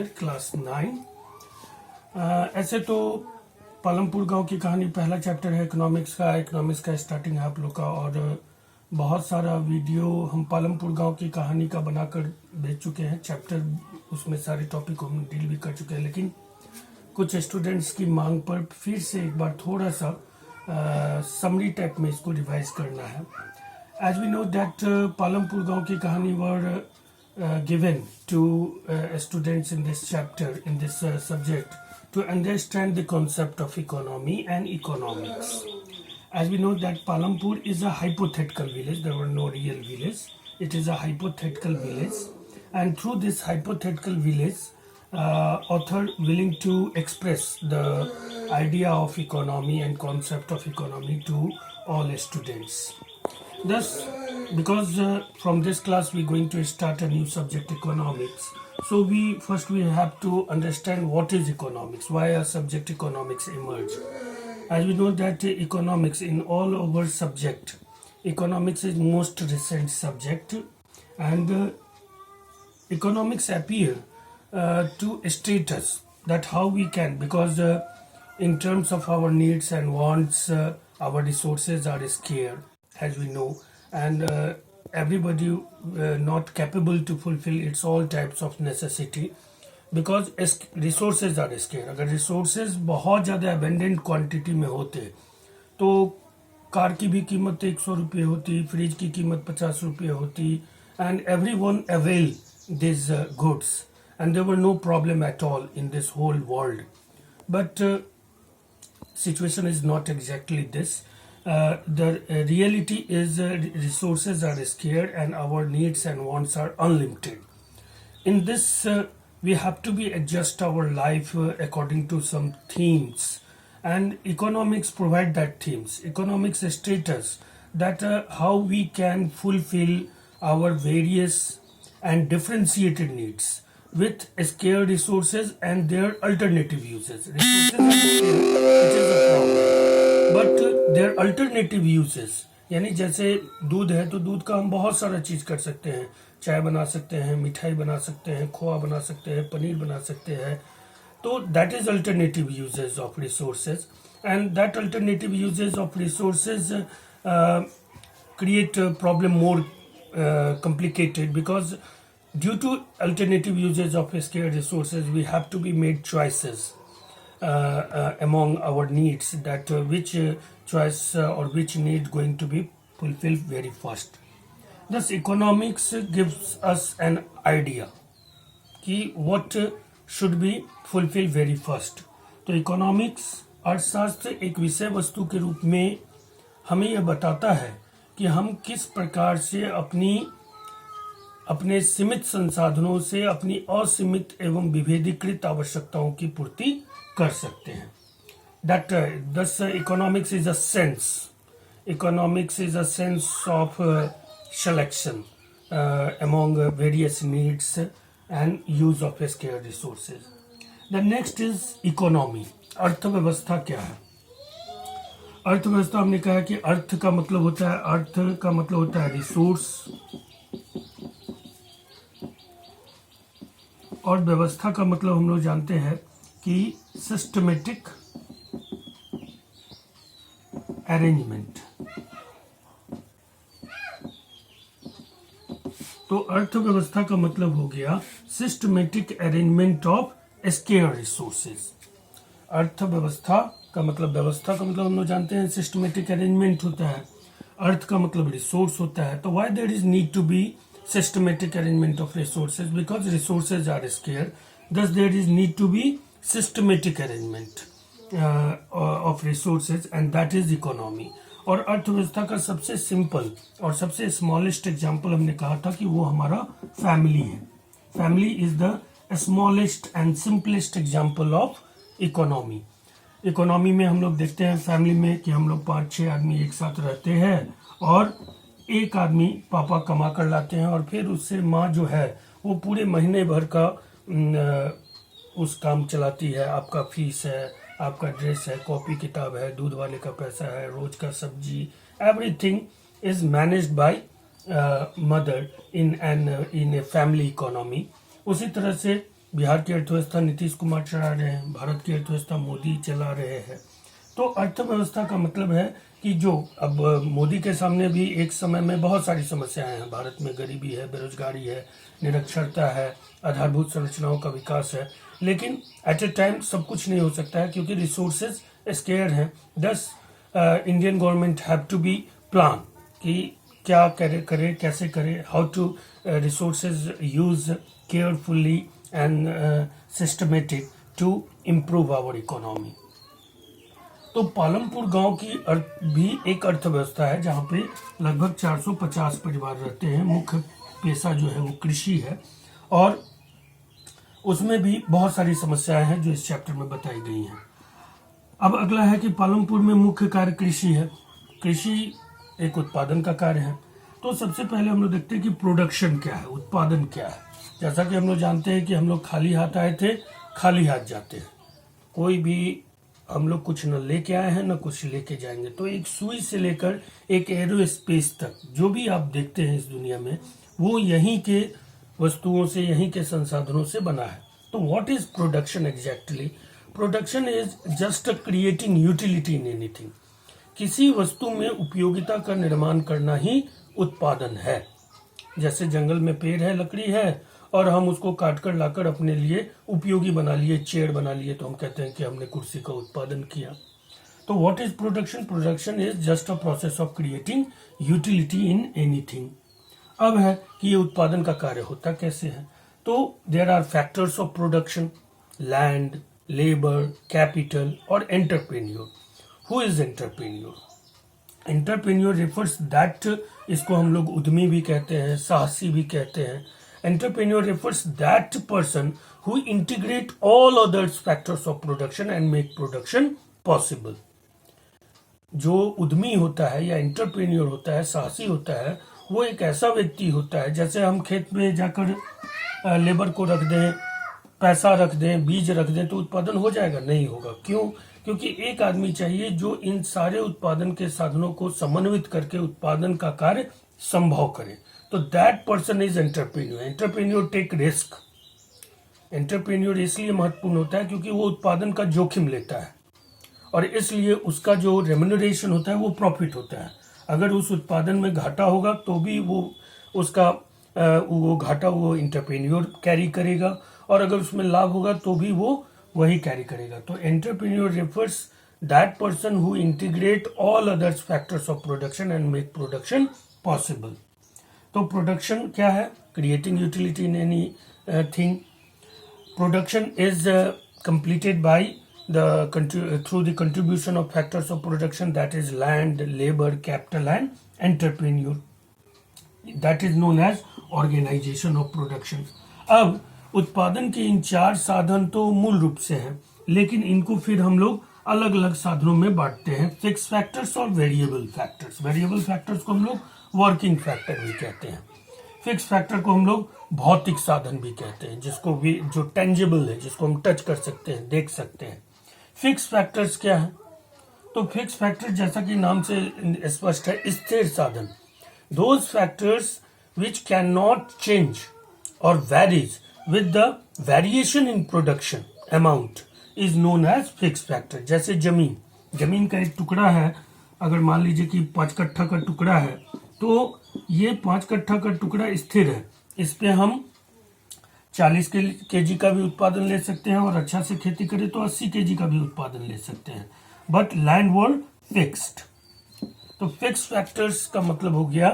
Sagar, class 9। ऐसे तो पालमपुर गांव की कहानी पहला चैप्टर है इकोनॉमिक्स का स्टार्टिंग है आप लोग का, और बहुत सारा वीडियो हम पालमपुर गांव की कहानी का बनाकर भेज चुके हैं। चैप्टर उसमें सारे टॉपिक को हम डील भी कर चुके हैं, लेकिन कुछ स्टूडेंट्स की मांग पर फिर से एक बार थोड़ा सा समरी टाइप में इसको रिवाइज करना है। As we know that Palampur गांव की कहानी वर given to students in this chapter, in this subject, to understand the concept of economy and economics. As we know that Palampur is a hypothetical village, there were no real village. It is a hypothetical village, and through this hypothetical village, author willing to express the idea of economy and concept of economy to all students. Thus, because from this class we're going to start a new subject, economics, so we have to understand what is economics, why a subject economics emerged. As we know that economics in all over subject, economics is most recent subject, and economics appear to state us that how we can, because in terms of our needs and wants, our resources are scarce, as we know, and everybody not capable to fulfill its all types of necessity, because resources are scarce. अगर resources बहुत ज़्यादा abundant quantity में होते तो car की भी कीमत 100 रुपये होती, फ्रिज की कीमत 50 रुपये होती, and everyone avail these goods, and there were no problem at all in this whole world. But situation is not exactly this. The reality is resources are scarce and our needs and wants are unlimited. In this, we have to be adjust our life according to some themes, and economics provide that themes. Economics status that how we can fulfill our various and differentiated needs with scarce resources and their alternative uses. Resources are scarce, which is a problem. But there alternative uses, यानी जैसे दूध है तो दूध का हम बहुत सारा चीज कर सकते हैं, चाय बना सकते हैं, मिठाई बना सकते हैं, खोआ बना सकते हैं, पनीर बना सकते हैं. तो that is alternative uses of resources, and that alternative uses of resources create a problem more complicated, because due to alternative uses of scarce resources we have to be made choices among our needs, that which choice or which need going to be fulfilled very first. Thus economics gives us an idea कि what should be fulfilled very first. तो economics अर्थशास्त्र एक विषय वस्तु के रूप में हमें यह बताता है कि हम किस प्रकार से अपने सीमित संसाधनों से अपनी असीमित एवं विभेदीकृत आवश्यकताओं की पूर्ति कर सकते हैं. That thus economics is a sense. Economics is a sense of selection among various needs and use of scarce resources. The next is economy. अर्थव्यवस्था क्या है? अर्थव्यवस्था हमने कहा कि अर्थ का मतलब होता है रिसोर्स, और व्यवस्था का मतलब हम लोग जानते हैं कि सिस्टमेटिक अरेंजमेंट. तो अर्थव्यवस्था का मतलब हो गया systematic arrangement of square resources. अर्थव्यवस्था का मतलब, व्यवस्था का मतलब हम लोग जानते हैं सिस्टमेटिक अरेंजमेंट होता है, अर्थ का मतलब रिसोर्स होता है. तो why there is need to be systematic arrangement of resources? Because resources are scarce, thus there is need to be systematic arrangement of resources, and that is economy. और अर्थव्यवस्था का सबसे सिंपल और सबसे स्मॉलेस्ट एग्जांपल हमने कहा था कि वो हमारा फैमिली है. Family is the smallest and simplest example of economy. Economy में हम लोग देखते हैं फैमिली में कि हम लोग 5-6 आदमी एक साथ रहते हैं, और एक आदमी पापा कमा कर लाते हैं, और फिर उससे माँ जो है वो पूरे महीने भर का उस काम चलाती है. आपका फीस है, आपका ड्रेस है, कॉपी किताब है, दूध वाले का पैसा है, रोज का सब्जी, everything is managed by mother in a family economy. उसी तरह से बिहार की अर्थव्यवस्था नीतीश कुमार चला रहे हैं, भारत की अर्थव्यवस्था मोदी चला रहे हैं। तो अर्थव्यवस्था का मतलब है कि जो अब मोदी के सामने भी एक समय में बहुत सारी समस्याएं हैं। भारत में गरीबी है, बेरोजगारी है, निरक्षरता है, आधारभूत संरचनाओं का विकास है, लेकिन एट ए टाइम सब कुछ नहीं हो सकता है क्योंकि रिसोर्सेज स्केयर हैं। Thus Indian government have to be plan कि क्या करे कैसे करे, how to resources use carefully and systematic to improve our economy. तो पालमपुर गांव की भी एक अर्थव्यवस्था है जहां पे लगभग 450 परिवार रहते हैं। मुख्य पेशा जो है वो कृषि है और उसमें भी बहुत सारी समस्याएं हैं जो इस चैप्टर में बताई गई हैं। अब अगला है कि पालमपुर में मुख्य कार्य कृषि है। कृषि एक उत्पादन का कार्य है। तो सबसे पहले हम लोग देखते हैं कि प्रोडक्शन क्या है, उत्पादन क्या है। जैसा कि हम लोग जानते हैं कि हम लोग खाली हाथ आए थे, खाली हाथ जाते हैं। कोई भी हम लोग कुछ न लेके आए हैं न कुछ लेके जाएंगे। तो एक सुई से लेकर एक एरोस्पेस तक जो भी आप देखते हैं इस दुनिया में, वो यहीं के वस्तुओं से, यहीं के संसाधनों से बना है। तो what is production exactly? Production is just creating utility in anything. किसी वस्तु में उपयोगिता का निर्माण करना ही उत्पादन है। जैसे जंगल में पेड़ है, लकड़ी है, और हम उसको काटकर लाकर अपने लिए उपयोगी बना लिए, चेयर बना लिए, तो हम कहते हैं कि हमने कुर्सी का उत्पादन किया। तो what is production? Production is just a process of creating utility in anything. अब है कि ये उत्पादन का कार्य होता कैसे है। तो there are factors of production: land, labour, capital और entrepreneur. Who is entrepreneur? Entrepreneur refers that, इसको हम लोग उद्यमी भी कहते हैं, साहसी भी कहते हैं। Entrepreneur refers that person who integrate all other factors of production and make production possible. जो उद्यमी होता है या एंटरप्रेन्योर होता है, साहसी होता है, वो एक ऐसा व्यक्ति होता है, जैसे हम खेत में जाकर लेबर को रख दें, पैसा रख दें, बीज रख दें तो उत्पादन हो जाएगा? नहीं होगा। क्यों? क्योंकि एक आदमी चाहिए जो इन सारे उत्पादन के साधनों को समन्वित करके उत्पादन का कार्य संभव करे। तो that person is entrepreneur. Entrepreneur take risk. Entrepreneur इसलिए महत्वपूर्ण होता है क्योंकि वो उत्पादन का जोखिम लेता है और इसलिए उसका जो रेम्यूनरेशन होता है वो प्रॉफिट होता है। अगर उस उत्पादन में घाटा होगा तो भी वो उसका वो घाटा वो एंटरप्रेन्योर कैरी करेगा, और अगर उसमें लाभ होगा तो भी वो वही कैरी करेगा। तो entrepreneur refers that person who integrate all others factors of production and make production possible. तो प्रोडक्शन क्या है? Creating utility in any thing. Production is completed by through the contribution of factors of production, that is land, labor, capital and entrepreneur. That is known as organization of production. अब उत्पादन के इन चार साधन तो मूल रूप से हैं, लेकिन इनको फिर हम लोग अलग अलग साधनों में बांटते हैं: फिक्स फैक्टर्स और वेरिएबल फैक्टर्स। वेरिएबल फैक्टर्स को हम लोग वर्किंग फैक्टर भी कहते हैं। फिक्स फैक्टर को हम लोग भौतिक साधन भी कहते हैं, जिसको भी जो टेंजिबल है, जिसको हम टच कर सकते हैं, देख सकते हैं। फिक्स फैक्टर्स क्या है? तो फिक्स फैक्टर जैसा कि नाम से स्पष्ट है, स्थिर साधन। Those factors which can not change और varies with the variation in production amount is known as fix factor. जैसे जमीन का एक टुकड़ा है, अगर मान लीजिए कि 5 कट्ठा का टुकड़ा है, तो ये 5 कट्ठा का टुकड़ा स्थिर है। इस पे हम 40 केजी का भी उत्पादन ले सकते हैं और अच्छा से खेती करें तो 80 केजी का भी उत्पादन ले सकते हैं। But land world fixed. तो फिक्स फैक्टर्स का मतलब हो गया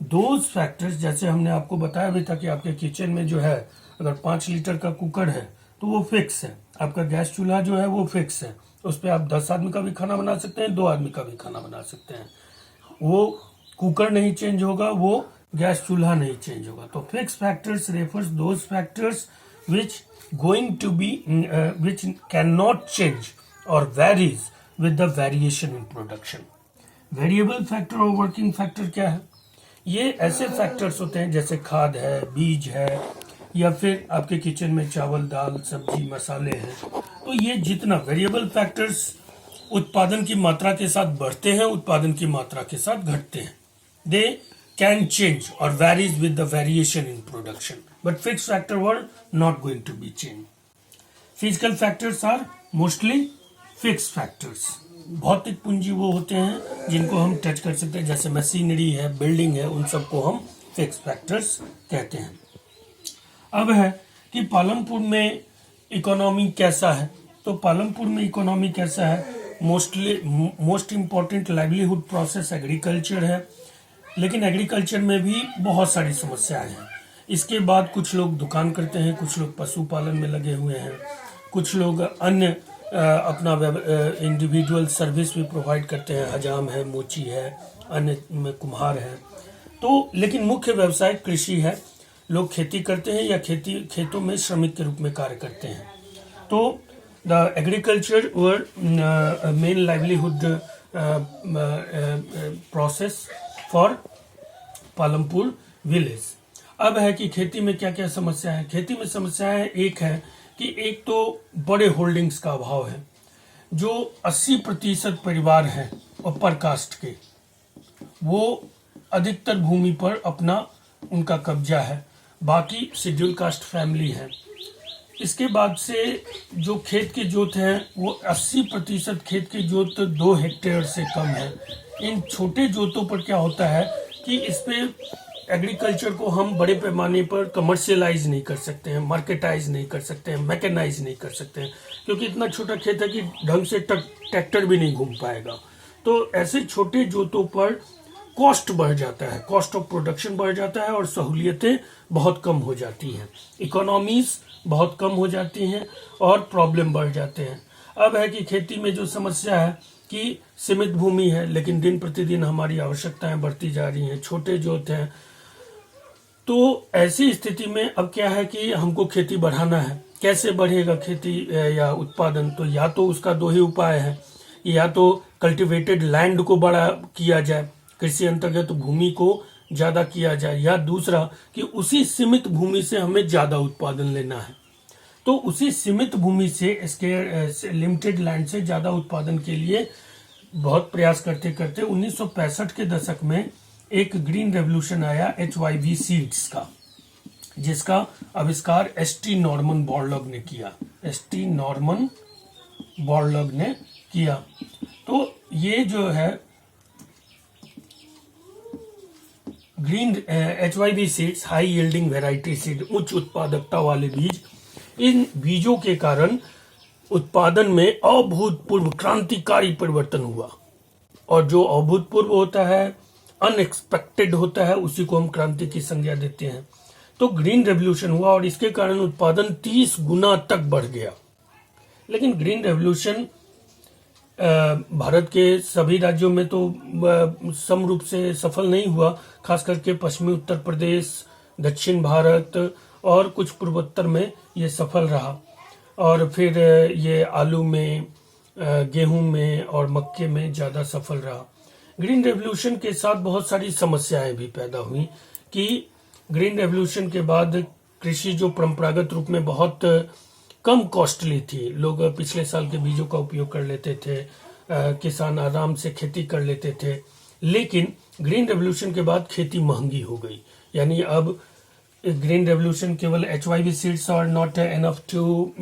दोज फैक्टर्स, जैसे हमने आपको बताया भी था कि आपके किचन में जो है, अगर 5 लीटर का कुकर है तो वो फिक्स है। आपका गैस चूल्हा जो है वो फिक्स है, उस पर आप 10 आदमी का भी खाना बना सकते हैं, 2 आदमी का भी खाना बना सकते हैं। वो कुकर नहीं चेंज होगा, वो गैस चूल्हा नहीं चेंज होगा। तो fix factors refers those factors which going to be which can not change और varies with the variation in production. Variable factor और वर्किंग फैक्टर क्या है? ये ऐसे फैक्टर्स होते हैं जैसे खाद है, बीज है, या फिर आपके किचन में चावल, दाल, सब्जी, मसाले हैं। तो ये जितना वेरिएबल फैक्टर्स उत्पादन की मात्रा के साथ बढ़ते हैं, उत्पादन की मात्रा के साथ घटते हैं। दे can change or varies with the variation in production. but fixed factor were not going to be changed. Physical factors are mostly fixed factors. भौतिक पूंजी वो होते हैं जिनको हम टच कर सकते हैं, जैसे मशीनरी है, बिल्डिंग है, उन सबको हम फिक्स फैक्टर्स कहते हैं। अब है कि पालमपुर में इकोनॉमी कैसा है। तो पालमपुर में इकोनॉमी कैसा है, most important livelihood process agriculture है, लेकिन एग्रीकल्चर में भी बहुत सारी समस्याएं हैं। इसके बाद कुछ लोग दुकान करते हैं, कुछ लोग पशुपालन में लगे हुए हैं, कुछ लोग अन्य अपना इंडिविजुअल सर्विस भी प्रोवाइड करते हैं, हजाम है, मोची है, अन्य कुम्हार है। तो लेकिन मुख्य व्यवसाय कृषि है, लोग खेती करते हैं या खेतों में श्रमिक के रूप में कार्य करते हैं। तो the agriculture were main livelihood process for Palampur village. अब है कि खेती में क्या क्या समस्या है। खेती में समस्याएं एक है कि एक तो बड़े होल्डिंग्स का अभाव है। जो 80% परिवार हैं अपर कास्ट के, वो अधिकतर भूमि पर अपना उनका कब्जा है, बाकी शेड्यूल कास्ट फैमिली है। इसके बाद से जो खेत के जोत हैं वो 80% खेत की जोत 2 हेक्टेयर से कम है। इन छोटे जोतों पर क्या होता है कि इस पे एग्रीकल्चर को हम बड़े पैमाने पर कमर्शियलाइज नहीं कर सकते हैं, मार्केटाइज नहीं कर सकते हैं, मैकेनाइज नहीं कर सकते हैं, क्योंकि इतना छोटा खेत है कि ढंग से ट्रैक्टर भी नहीं घूम पाएगा। तो ऐसे छोटे जोतों पर कॉस्ट बढ़ जाता है, कॉस्ट ऑफ प्रोडक्शन बढ़ जाता है और सहूलियतें बहुत कम हो जाती हैं, इकोनॉमीज बहुत कम हो जाती हैं और प्रॉब्लम बढ़ जाते हैं। अब है कि खेती में जो समस्या है कि सीमित भूमि है, लेकिन दिन प्रतिदिन हमारी आवश्यकताएं बढ़ती जा रही हैं, छोटे जोत हैं। तो ऐसी स्थिति में अब क्या है कि हमको खेती बढ़ाना है। कैसे बढ़ेगा खेती या उत्पादन? तो या तो उसका 2 ही उपाय है, या तो कल्टीवेटेड लैंड को बड़ा किया जाए, कृषि अंतर्गत भूमि को ज्यादा किया जाए, या दूसरा कि उसी सीमित भूमि से हमें ज्यादा उत्पादन लेना है। तो उसी सीमित भूमि से, इसके लिमिटेड लैंड से ज्यादा उत्पादन के लिए बहुत प्रयास करते करते 1965 के दशक में एक ग्रीन रेवोल्यूशन आया HYV सीड्स का, जिसका आविष्कार एसटी नॉर्मन बोरलॉग ने किया। एसटी नॉर्मन बोरलॉग ने किया। तो ये जो है green HYV seeds, high yielding variety seed, उच्च उत्पादकता वाले बीज, इन बीजों के कारण उत्पादन में अभूतपूर्व क्रांतिकारी परिवर्तन हुआ। और जो अभूतपूर्व होता है, अनएक्सपेक्टेड होता है, उसी को हम क्रांति की संज्ञा देते हैं। तो ग्रीन रेवोल्यूशन हुआ और इसके कारण उत्पादन 30 गुना तक बढ़ गया। लेकिन ग्रीन रेवोल्यूशन भारत के सभी राज्यों में तो सम रूप से सफल नहीं हुआ, खास करके पश्चिमी उत्तर प्रदेश, दक्षिण भारत और कुछ पूर्वोत्तर में ये सफल रहा। और फिर ये आलू में, गेहूं में और मक्के में ज्यादा सफल रहा। ग्रीन रेवोल्यूशन के साथ बहुत सारी समस्याएं भी पैदा हुई कि ग्रीन रेवोल्यूशन के बाद कृषि जो परंपरागत रूप में बहुत कम कॉस्टली थी, लोग पिछले साल के बीजों का उपयोग कर लेते थे, किसान आराम से खेती कर लेते थे। लेकिन ग्रीन रेवोल्यूशन के बाद खेती महंगी हो गई। यानी अब ग्रीन रेवोल्यूशन केवल HYV seeds are not enough to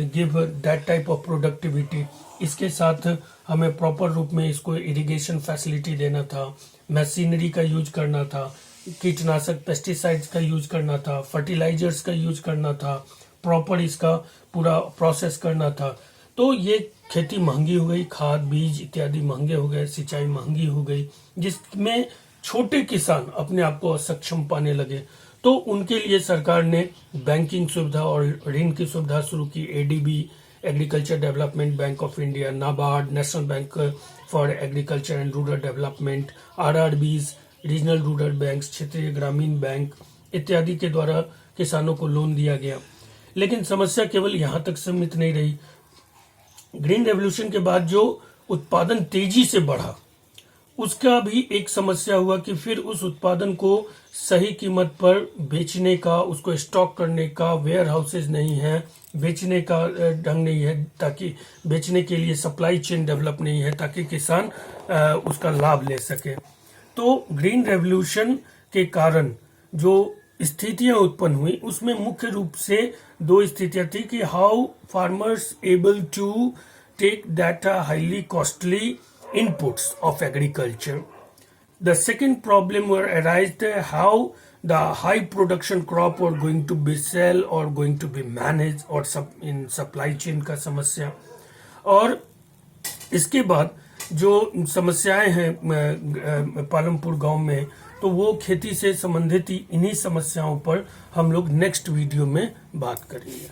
give that type of productivity. इसके साथ हमें प्रॉपर रूप में इसको इरिगेशन फैसिलिटी देना था, मशीनरी का यूज करना था, कीटनाशक पेस्टिसाइड्स का यूज करना था, फर्टिलाइजर्स का यूज करना था, प्रॉपर इसका पूरा प्रोसेस करना था। तो ये खेती महंगी हो गई, खाद बीज इत्यादि महंगे हो गए, सिंचाई महंगी हो गई, जिसमें छोटे किसान अपने आप को असक्षम पाने लगे। तो उनके लिए सरकार ने बैंकिंग सुविधा और ऋण की सुविधा शुरू की। ADB, agriculture development bank of India, NABARD, national bank for agriculture and rural development, RRBs, regional rural banks, क्षेत्रीय ग्रामीण बैंक इत्यादि के द्वारा किसानों को लोन दिया गया। लेकिन समस्या केवल यहां तक सीमित नहीं रही। ग्रीन रेवोल्यूशन के बाद जो उत्पादन तेजी से बढ़ा, उसका भी एक समस्या हुआ कि फिर उस उत्पादन को सही कीमत पर बेचने का, उसको स्टॉक करने का वेयर हाउसेज नहीं है, बेचने का ढंग नहीं है, ताकि बेचने के लिए सप्लाई चेन डेवलप नहीं है ताकि किसान उसका लाभ ले सके। तो ग्रीन रेवोल्यूशन के कारण जो स्थितियां उत्पन्न हुई उसमें मुख्य रूप से दो स्थितियां थी कि how farmers able to take data highly costly inputs of agriculture. The second problem were arised how the high production crop were going to be sell or going to be managed or in supply chain का समस्या. और इसके बाद जो समस्याएं हैं पालमपुर गांव में, तो वो खेती से संबंधित इन्हीं समस्याओं पर हम लोग नेक्स्ट वीडियो में बात करेंगे.